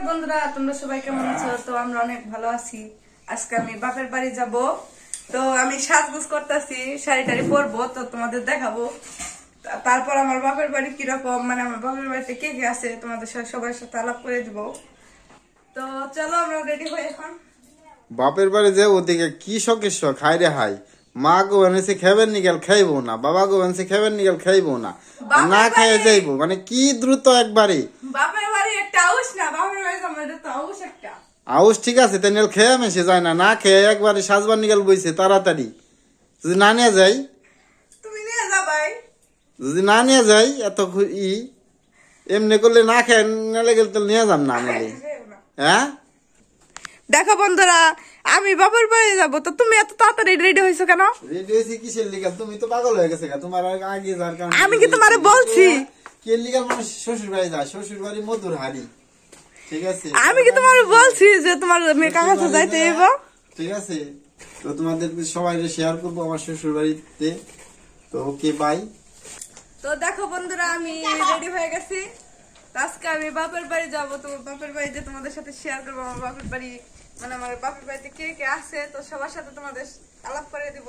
বন্ধুরা তোমরা সবাই কেমন আছো? তো আমরা অনেক ভালো আছি। আজকে আমি বাপের বাড়ি যাব, তো আমি সাজগোজ করতেছি, শাড়ি টাড়ি পরবো, তো তোমাদের দেখাবো। তারপর আমার বাপের বাড়ি কিরকম, মানে আমার বাপের বাড়িতে কে কে আছে তোমাদের সাথে সবার সাথে আলাপ করে দিব। তো চলো আমরা রেডি হই এখন। বাপের বাড়ি যে ওদিকে কি শখের শখ, হাই রে হাই। মা গো এনেছে খেবেন নিগেল খাইবো না, বাবা গো এনেছে খেবেন নিগেল খাইবো না, না খাইয়ে যাইবো, মানে কি দ্রুত একবারে বাপের বাড়ি একটা আউস না, বাপের বাড়ি আমার তো আউস একটা আউস। ঠিক আছে তাই নেল খেয়ে মেশে যায় না, না খেয়ে একবারে সাজবার নিগেল বইছে তাড়াতাড়ি। যদি না নিয়ে যাই, তুমি নিয়ে যাবাই, যদি না নিয়ে যাই এত এমনি করলে না খেয়ে নেলে গেলে তো নিয়ে যাম না নিলে। হ্যাঁ দেখো বন্ধুরা, আমি বাবার বাড়ি যাবো, তো তুমি এত তাড়াতাড়ি রেডি হয়েছো কেন? রেডি হয়েছি কিসের লিগা? তুমি তো পাগল হয়ে গেছে, তোমার আগে যার কারণে। আমি কি তোমারে বলছি কে লিগা মানুষ শ্বশুর বাড়ি যায়? শ্বশুর বাড়ি মধুর হাড়ি, ঠিক আছে? আমি কি তোমারে বলছি যে তোমার মেয়ে কাছে যাইতে হইব? ঠিক আছে, তো তোমাদের সবাই শেয়ার করবো আমার শ্বশুর বাড়িতে। তো ওকে বাই। তো দেখো বন্ধুরা, আমি রেডি হয়ে গেছি। আজকে আমি বাপের বাড়ি যাবো, তো বাপের বাড়ি যে তোমাদের সাথে শেয়ার করবো আমার বাপের বাড়ি, মানে আমার বাপের বাড়িতে কে কে আছে, তো সবার সাথে তোমাদের আলাপ করে দিব।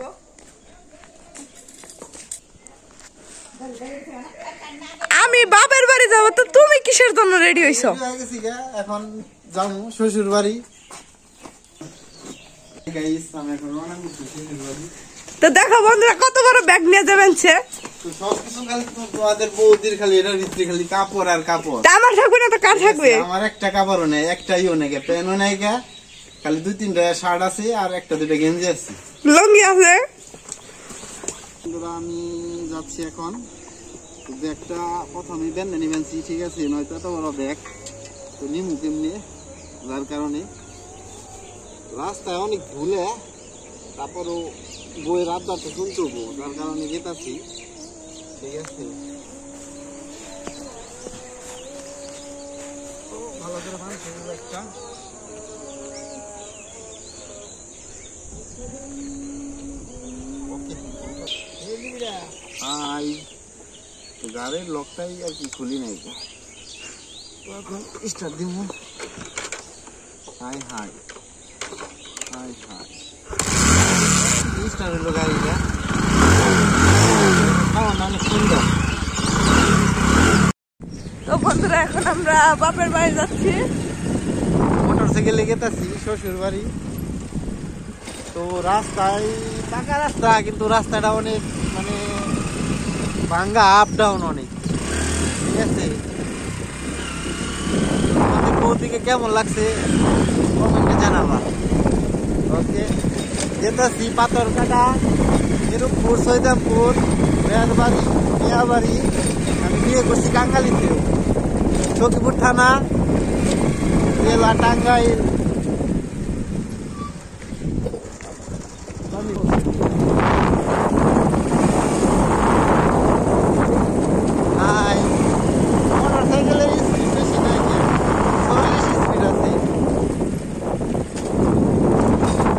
আমি বাপের বাড়ি যাবো, তো তুমি কিসের জন্য রেডি হইছো? এখন যাবো শ্বশুর বাড়ি। তো দেখো বন্ধুরা, কত বড় ব্যাগ নিয়ে যাবেন সে। সবকিছু খালি তোমাদের বৌদির, খালি এটার ভিতরে খালি কাপড় আর কাপড়। আমার থাকবে না তো কার থাকবে? আমার একটা কাপড়ও নেই, একটাইও নেই, প্যান্টও নেই, খালি 2-3টা শার্ট আছে আর 1-2টা গেঞ্জি আছে, লুঙ্গি আছে। আমি যাচ্ছি এখন। ব্যাগটা প্রথমে বেঁধে নিবেনছি, ঠিক আছে? নয়তো এত বড় ব্যাগ তো নিমু কেমনি, যার কারণে রাস্তায় অনেক ভুলে, তারপরও বইয়ের আড্ডাটা শুনতে হবো, যার কারণে যেতেছি, ঠিক আছে? ভালো করে ভাঙছে একটা। গাড়ির লকটাই আর কি খুলি নাই, এখন স্টার্ট দিব। High high high high start হলো গাড়িটা, অনেক সুন্দর। তো বন্ধুরা, এখন আমরা বাপের বাড়ি যাচ্ছি, মোটরসাইকেলে গেতেছি শ্বশুর বাড়ি। তো রাস্তায় পাকা রাস্তা, কিন্তু রাস্তাটা অনেক মানে ভাঙ্গা, আপ ডাউন অনেক, ঠিক আছে? আমাদের বৌদিকে কেমন লাগছে কমেন্টে জানাবা। ওকে, যেতেছি পাথরঘাটা, এরকপুর, সৈদামপুর, বেয়ারবাড়ি, মিয়াবাড়ি। আমি বিয়ে করছি কাঙ্গালিতে, সখীপুর থানা, জেলা টাঙ্গাইল।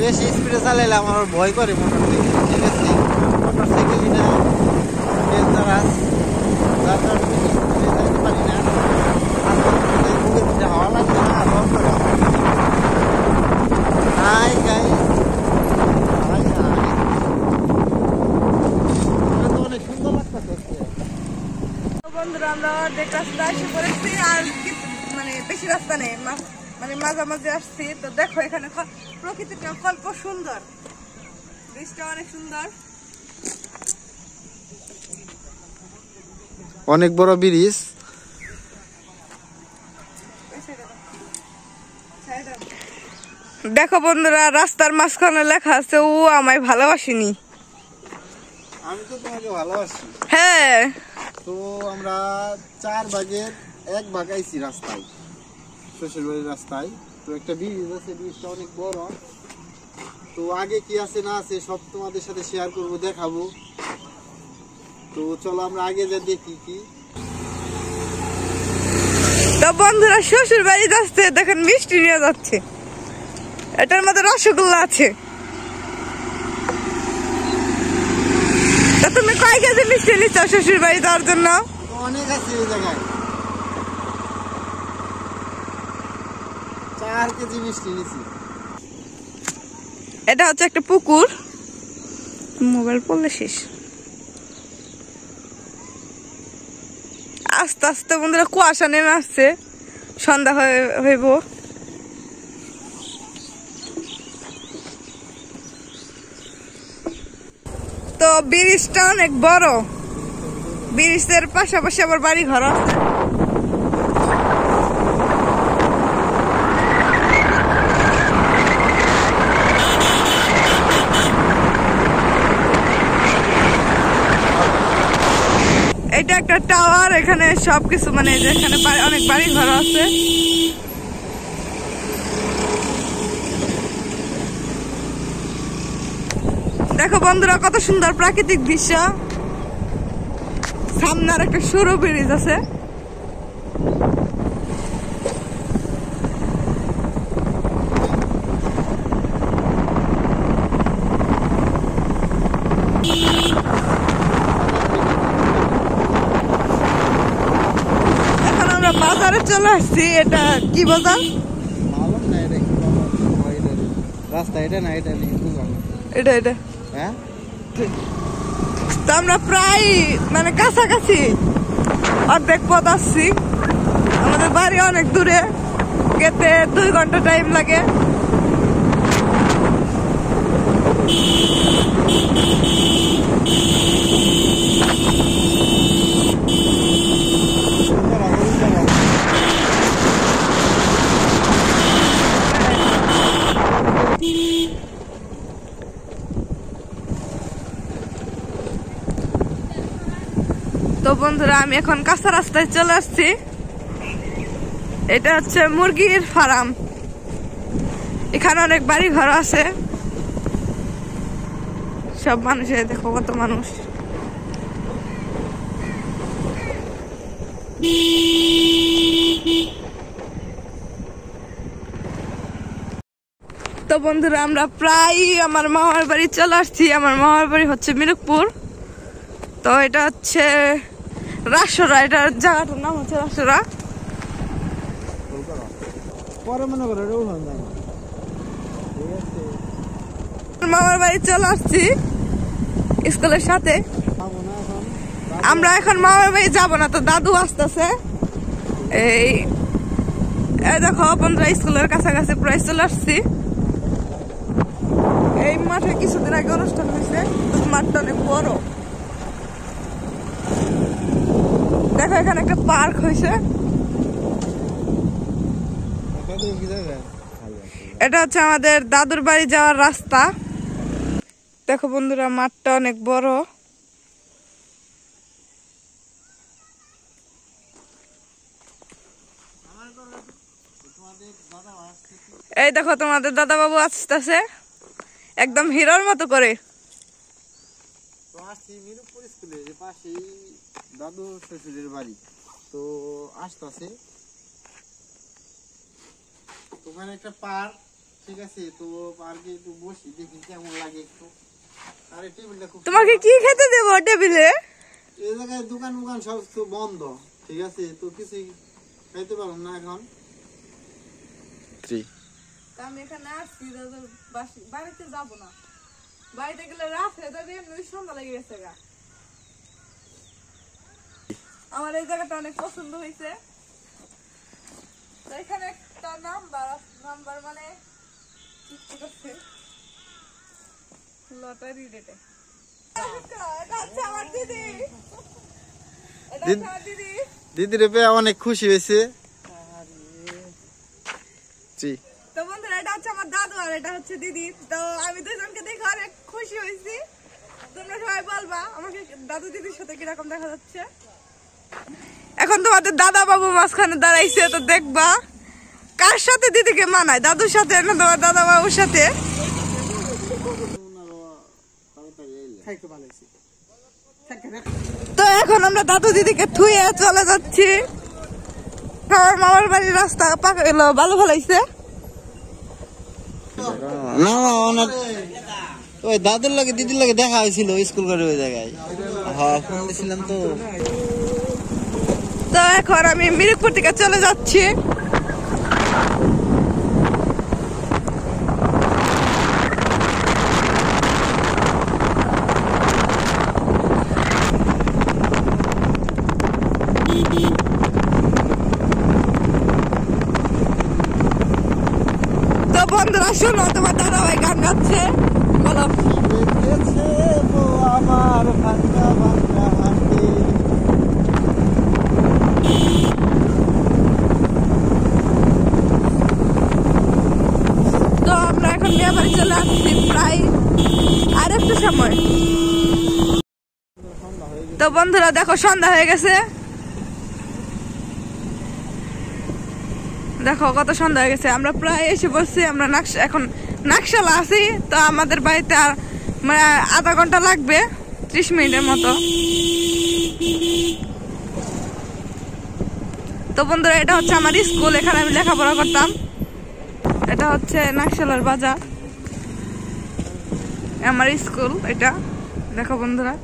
বেশি স্পিডে চালাইলে আমার ভয় করে মোটরসাইকেল, ঠিক আছে? মোটরসাইকেল এটা ডেঞ্জারাস, যার কারণে বেশি স্পিডে যাইতে পারি না। বুকের ভিতরে হাওয়া লাগছে না, ভয় করে। হাই গাইস, হাই হাই, তো অনেক সুন্দর লাগতেছে। বন্ধুরা, আমরা অর্ধেক রাস্তা এসে পড়েছি, আর মানে বেশি রাস্তা নেই, মানে মাঝামাঝি আসছি। তো দেখো এখানে প্রকৃতিটা কল্প সুন্দর, বৃষ্টিটা অনেক সুন্দর, অনেক বড় ব্রিজ। দেখো বন্ধুরা, রাস্তার মাঝখানে লেখা আছে ও আমায় ভালোবাসিনি। আমি তো তোমাকে ভালোবাসি। হ্যাঁ, তো আমরা 4 ভাগের 1 ভাগ আইছি রাস্তায়, শ্বশুর বাড়ির রাস্তায়। তো একটা ব্রিজ আছে, ব্রিজটা অনেক বড়। তো আগে কি আছে না আছে সব তোমাদের সাথে শেয়ার করব, দেখাবো। তো চলো আমরা আগে যা দেখি কি। তো বন্ধুরা, শ্বশুর বাড়ি যাচ্ছে, দেখেন মিষ্টি নিয়ে যাচ্ছে, এটার মধ্যে রসগোল্লা আছে। তো তুমি কয় কেজি মিষ্টি নিচ্ছ শ্বশুর বাড়ি যাওয়ার জন্য? অনেক আছে এই জায়গায়। 4 কেজি মিষ্টি নিছি। এটা হচ্ছে একটা পুকুর, মোবাইল পড়লে শেষ। আস্তে আস্তে বন্ধুরা কুয়াশা নেমে আসছে, সন্ধ্যা হইব। তো ব্রিজটা অনেক বড়, ব্রিজের পাশাপাশি আবার বাড়ি ঘর আছে। এটা একটা টাওয়ার, এখানে সবকিছু মানে যেখানে অনেক বাড়ি ঘর আছে। দেখো বন্ধুরা কত সুন্দর প্রাকৃতিক দৃশ্য। সামনে আর একটা সরু ব্রিজ আছে। এখন আমরা বাজারে চলে আসছি। এটা কি বাজার? মালুম না এটা কি বাজার, রাস্তা এটা না এটা নেই বুঝলাম। এটা এটা হ্যাঁ, তো আমরা প্রায় মানে কাছাকাছি অর্ধেক পথ আসছি। আমাদের বাড়ি অনেক দূরে, যেতে 2 ঘন্টা টাইম লাগে। তো বন্ধুরা আমি এখন কাঁচা রাস্তায় চলে আসছি। এটা হচ্ছে মুরগির ফার্ম, এখানে অনেক বাড়ি ঘর আছে। সব মানুষের দেখো কত মানুষ। তো বন্ধুরা আমরা প্রায় আমার মামার বাড়ি চলে আসছি। আমার মামার বাড়ি হচ্ছে মিরুকপুর। তো এটা হচ্ছে রাসরা, এটার জায়গাটার নাম হচ্ছে রাসরা। পরে মনে করো মামার বাড়ি চলে আসছি স্কুলের সাথে। আমরা এখন মামার বাড়ি যাবো না, তো দাদু আসতেছে। এই দেখো বন্ধুরা স্কুলের কাছাকাছি প্রায় চলে আসছি। এই মাঠে কিছুদিন আগে অনুষ্ঠান হয়েছে, মাঠটা অনেক বড়। দেখো এখানে একটা পার্ক হয়েছে। এটা হচ্ছে আমাদের দাদুর বাড়ি যাওয়ার রাস্তা। দেখো বন্ধুরা মাঠটা অনেক বড়। এই দেখো তোমাদের দাদা বাবু আসতেছে একদম হিরোর মতো করে। তো আসছি মিরুকপুর স্কুলে, যে পাশেই দাদু শ্বশুরের বাড়ি। তো আসতেছে ওখানে একটা পার্ক, ঠিক আছে। তো পার্কে একটু বসি, দেখি কেমন লাগে একটু। আরে টেবিলটা খুব, তোমাকে কি খেতে দেবো টেবিলে? এই জায়গায় দোকান মোকান সব তো বন্ধ, ঠিক আছে। তো কিছুই খাইতে পারলাম না এখন। আমি এখানে আসছি, বাড়িতে যাবো না। বাড়িতে গেলে রাত হয়ে যাবে, সন্ধ্যা লেগে গেছে গা। আমার এই জায়গাটা অনেক পছন্দ হয়েছে। তো এখানে একটা নাম্বার মানে লটারি রেটে। এটা হচ্ছে আমার দিদি, এটা হচ্ছে আমার দিদি। দিদির পেয়ে অনেক খুশি হয়েছে। তো বন্ধুরা এটা হচ্ছে আমার দাদু আর এটা হচ্ছে দিদি। তো আমি দুজনকে দেখে অনেক খুশি হয়েছি। তোমরা সবাই বলবা আমাকে দাদু দিদির সাথে কিরকম দেখা যাচ্ছে। এখন তোমাদের দাদা বাবু মাঝখানে দাঁড়াইছে, তো দেখবা কার সাথে দিদিকে মানায়, দাদুর সাথে না তোমার দাদা বাবুর সাথে। তো এখন আমরা দাদু দিদিকে থুয়ে চলে যাচ্ছি। আমার মামার বাড়ির রাস্তা পাকা গেল, ভালো ভালাইছে। না ওই দাদুর লাগে দিদির লাগে দেখা হয়েছিল স্কুল করে ওই জায়গায়। হ্যাঁ ফোন দিয়েছিলাম তো। তো এখন আমি মিরুকপুর থেকে চলে যাচ্ছি। বন্ধুরা শুনো, তোমার দাদা ভাই গান গাচ্ছে, বলো। দেখেছে বউ আমার ভাঙ্গা ভাঙ্গা হাঁটে। তো আমরা এখন বিয়ে বাড়ি চলে আসছি প্রায় আর একটু সময়। তো বন্ধুরা দেখো সন্ধ্যা হয়ে গেছে, দেখো কত সন্ধ্যা হয়ে গেছে। আমরা প্রায় এসে বসছি, আমরা এখন নাকশালা আছি। তো আমাদের বাড়িতে আর মানে আধা ঘন্টা লাগবে, 30 মিনিটের মতো। তো বন্ধুরা এটা হচ্ছে আমার স্কুল, এখানে আমি লেখাপড়া করতাম। এটা হচ্ছে নাকশালার বাজার, আমার স্কুল এটা, দেখো বন্ধুরা।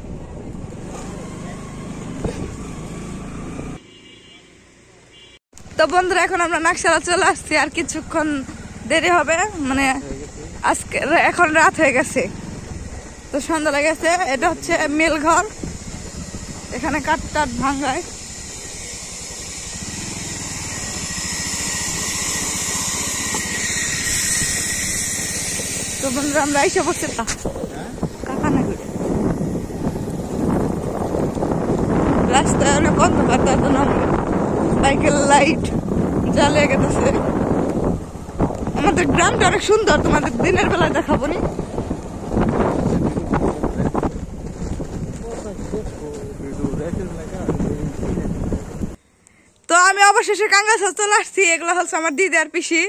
তো বন্ধুরা এখন আমরা নাকশালা চলে আসছি, আর কিছুক্ষণ দেরি হবে, মানে আজকে এখন রাত হয়ে গেছে, তো সন্ধ্যা লেগেছে। এটা হচ্ছে মিল ঘর, এখানে কাঠ টাট ভাঙায়। তো বন্ধুরা আমরা এসে পড়ছি কাকানা করে, রাস্তায় অনেক অন্ধকার, তার জন্য সাইকেল লাইট জ্বালিয়ে গেছে। আমাদের গ্রামটা অনেক সুন্দর, তোমাদের দিনের বেলায় দেখাবো নি। তো আমি অবশেষে কাঙ্গাস চলে আসছি, এগুলো হচ্ছে আমার দিদি আর পিসি।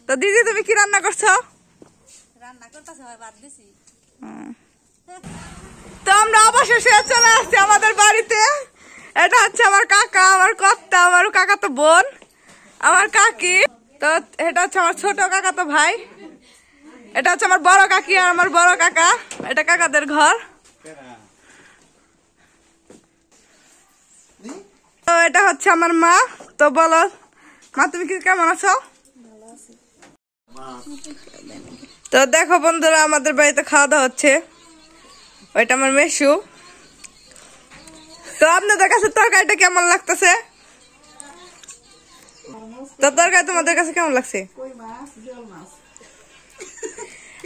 তো দিদি তুমি কি রান্না করছো? তো আমরা অবশেষে চলে আসছি আমাদের বাড়িতে। এটা হচ্ছে আমার কাকা, আমার কর্তা, আমার কাকা তো বোন, আমার কাকি। তো এটা হচ্ছে আমার ছোট কাকা তো ভাই, এটা হচ্ছে আমার বড় কাকি আর আমার বড় কাকা, এটা কাকাদের ঘর। তো এটা হচ্ছে আমার মা। তো বলো মা, তুমি কি কেমন আছো? তো দেখো বন্ধুরা আমাদের বাড়িতে খাওয়া দাওয়া হচ্ছে, ওইটা আমার মেশু। তো আপনাদের কাছে তরকারিটা কেমন লাগতেছে? তো তরকারি তোমাদের কাছে কেমন লাগছে?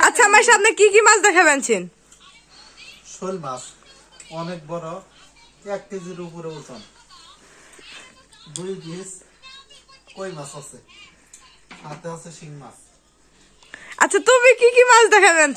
আচ্ছা আমার সামনে কি কি মাছ দেখাবেন? শোল মাছ অনেক বড়, 1 কেজির উপরে ওজন, 2 পিস কই মাছ আছে, সাথে আছে শিং মাছ। আচ্ছা তুমি কি কি মাছ দেখাবেন?